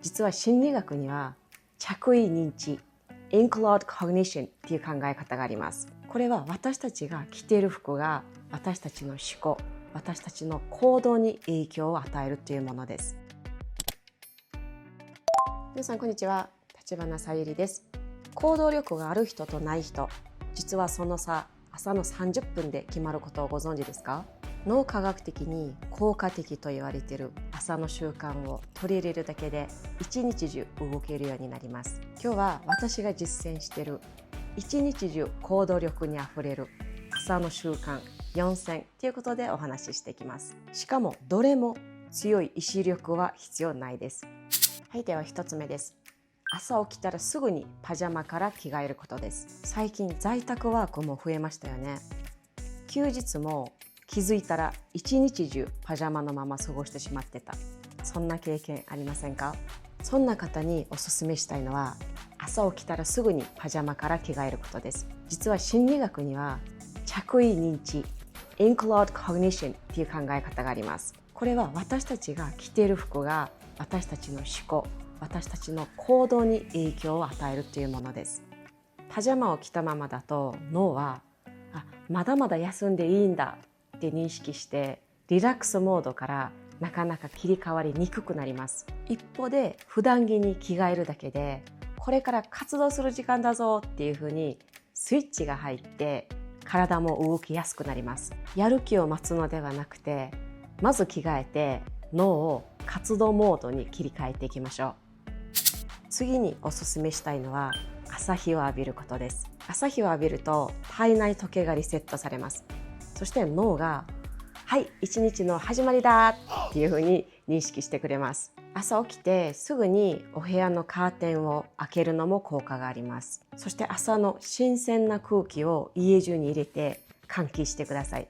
実は心理学には着衣認知 Include Cognition っていう考え方があります。これは私たちが着ている服が私たちの思考、私たちの行動に影響を与えるというものです。皆さんこんにちは、橘さゆりです。行動力がある人とない人、実はその差、朝の30分で決まることをご存知ですか？脳科学的に効果的と言われている朝の習慣を取り入れるだけで一日中動けるようになります。今日は私が実践している一日中行動力にあふれる朝の習慣4選ということでお話ししていきます。しかもどれも強い意志力は必要ないです。はい、では1つ目です。朝起きたらすぐにパジャマから着替えることです。最近在宅ワークも増えましたよね。休日も気づいたら一日中パジャマのまま過ごしてしまってた。そんな経験ありませんか？そんな方におすすめしたいのは、朝起きたらすぐにパジャマから着替えることです。実は心理学には着衣認知 Include Cognition っていう考え方があります。これは私たちが着ている服が私たちの思考、私たちの行動に影響を与えるというものです。パジャマを着たままだと脳はまだまだ休んでいいんだって認識してリラックスモードからなかなか切り替わりにくくなります。一方で普段着に着替えるだけでこれから活動する時間だぞっていうふうにスイッチが入って体も動きやすくなります。やる気を待つのではなくて、まず着替えて脳を活動モードに切り替えていきましょう。次におすすめしたいのは朝日を浴びることです。朝日を浴びると体内時計がリセットされます。そして脳がはい一日の始まりだっていうふうに認識してくれます。朝起きてすぐにお部屋のカーテンを開けるのも効果があります。そして朝の新鮮な空気を家中に入れて換気してください。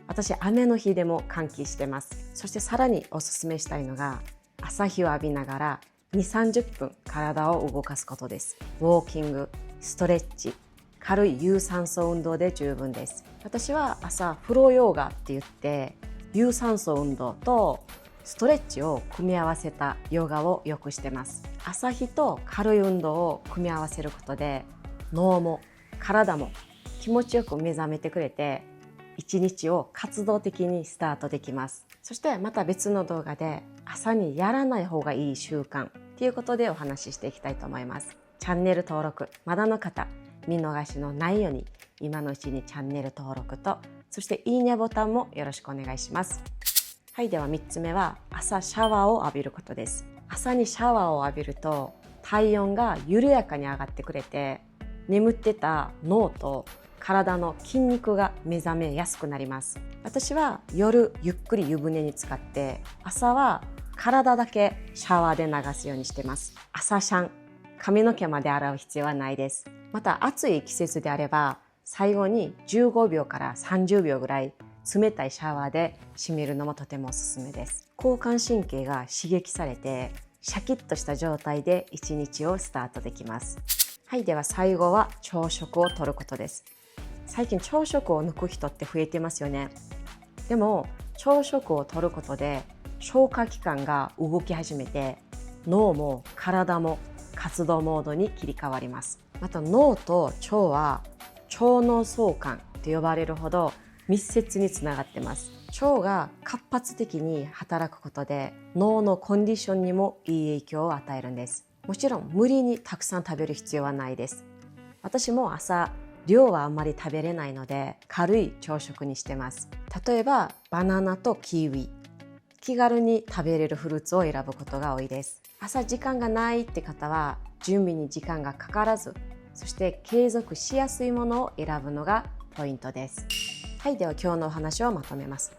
私雨の日でも換気してます。そしてさらにおすすめしたいのが朝日を浴びながら2、30分体を動かすことです。ウォーキング、ストレッチ、軽い有酸素運動で十分です。私は朝フローヨーガって言って有酸素運動とストレッチを組み合わせたヨガをよくしてます。朝日と軽い運動を組み合わせることで脳も体も気持ちよく目覚めてくれて一日を活動的にスタートできます。そしてまた別の動画で朝にやらない方がいい習慣ということでお話ししていきたいと思います。チャンネル登録まだの方、見逃しのないように今のうちにチャンネル登録とそしていいねボタンもよろしくお願いします。はい、では3つ目は朝シャワーを浴びることです。朝にシャワーを浴びると体温が緩やかに上がってくれて眠ってた脳と体の筋肉が目覚めやすくなります。私は夜ゆっくり湯船に浸かって朝は体だけシャワーで流すようにしてます。朝シャン、髪の毛まで洗う必要はないです。また暑い季節であれば最後に15秒から30秒ぐらい冷たいシャワーで締めるのもとてもおすすめです。交感神経が刺激されてシャキッとした状態で一日をスタートできます。はい、では最後は朝食をとることです。最近朝食を抜く人って増えてますよね。でも朝食をとることで消化器官が動き始めて脳も体も活動モードに切り替わります。また脳と腸は腸脳相関と呼ばれるほど密接につながってます。腸が活発的に働くことで脳のコンディションにもいい影響を与えるんです。もちろん無理にたくさん食べる必要はないです。私も朝量はあんまり食べれないので軽い朝食にしてます。例えばバナナとキウイ、気軽に食べれるフルーツを選ぶことが多いです。朝時間がないって方は準備に時間がかからず、そして継続しやすいものを選ぶのがポイントです。はい、では今日のお話をまとめます。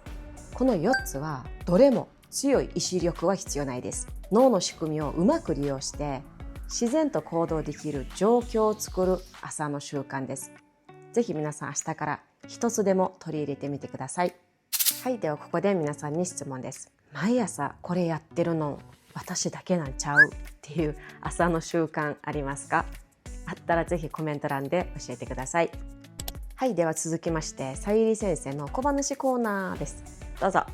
この4つはどれも強い意志力は必要ないです。脳の仕組みをうまく利用して自然と行動できる状況を作る朝の習慣です。ぜひ皆さん明日から一つでも取り入れてみてください。はい、ではここで皆さんに質問です。毎朝これやってるの私だけなんちゃうっていう朝の習慣ありますか？あったらぜひコメント欄で教えてください。はい、では続きましてさゆり先生の小話コーナーです。どうぞ。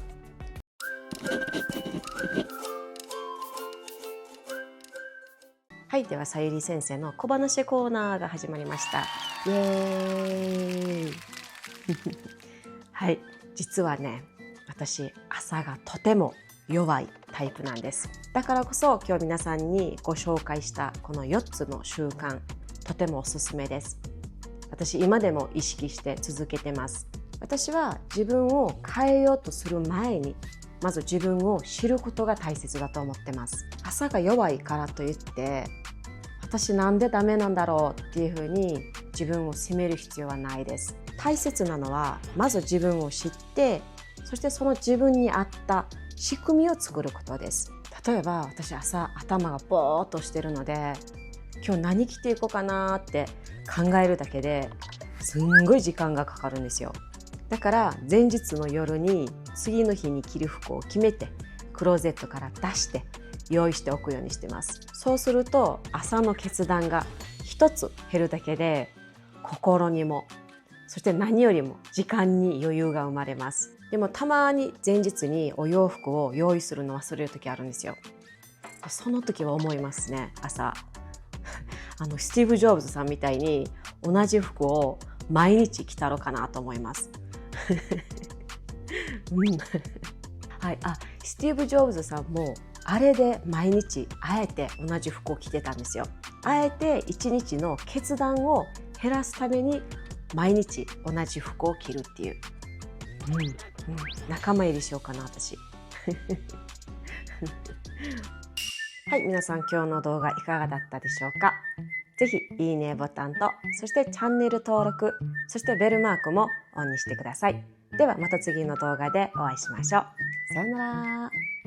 はい、ではさゆり先生の小話コーナーが始まりました。イエーイはい、実はね、私朝がとても弱いタイプなんです。だからこそ今日皆さんにご紹介したこの4つの習慣、とてもおすすめです。私今でも意識して続けてます。私は自分を変えようとする前にまず自分を知ることが大切だと思ってます。朝が弱いからといって私なんでダメなんだろうっていうふうに自分を責める必要はないです。大切なのはまず自分を知って、そしてその自分に合った仕組みを作ることです。例えば私朝頭がボーっとしてるので今日何着ていこうかなって考えるだけですんごい時間がかかるんですよ。だから前日の夜に次の日に着る服を決めてクローゼットから出して用意しておくようにしてます。そうすると朝の決断が一つ減るだけで心にもそして何よりも時間に余裕が生まれます。でもたまに前日にお洋服を用意するの忘れる時あるんですよ。その時は思いますね。朝スティーブ・ジョブズさんみたいに同じ服を毎日着たろかなと思いますはい、スティーブ・ジョブズさんもあれで毎日あえて同じ服を着てたんですよ。あえて一日の決断を減らすために毎日同じ服を着るっていう、仲間入りしようかな私はい、皆さん今日の動画いかがだったでしょうか。ぜひいいねボタンと、そしてチャンネル登録、そしてベルマークもオンにしてください。ではまた次の動画でお会いしましょう。さようなら。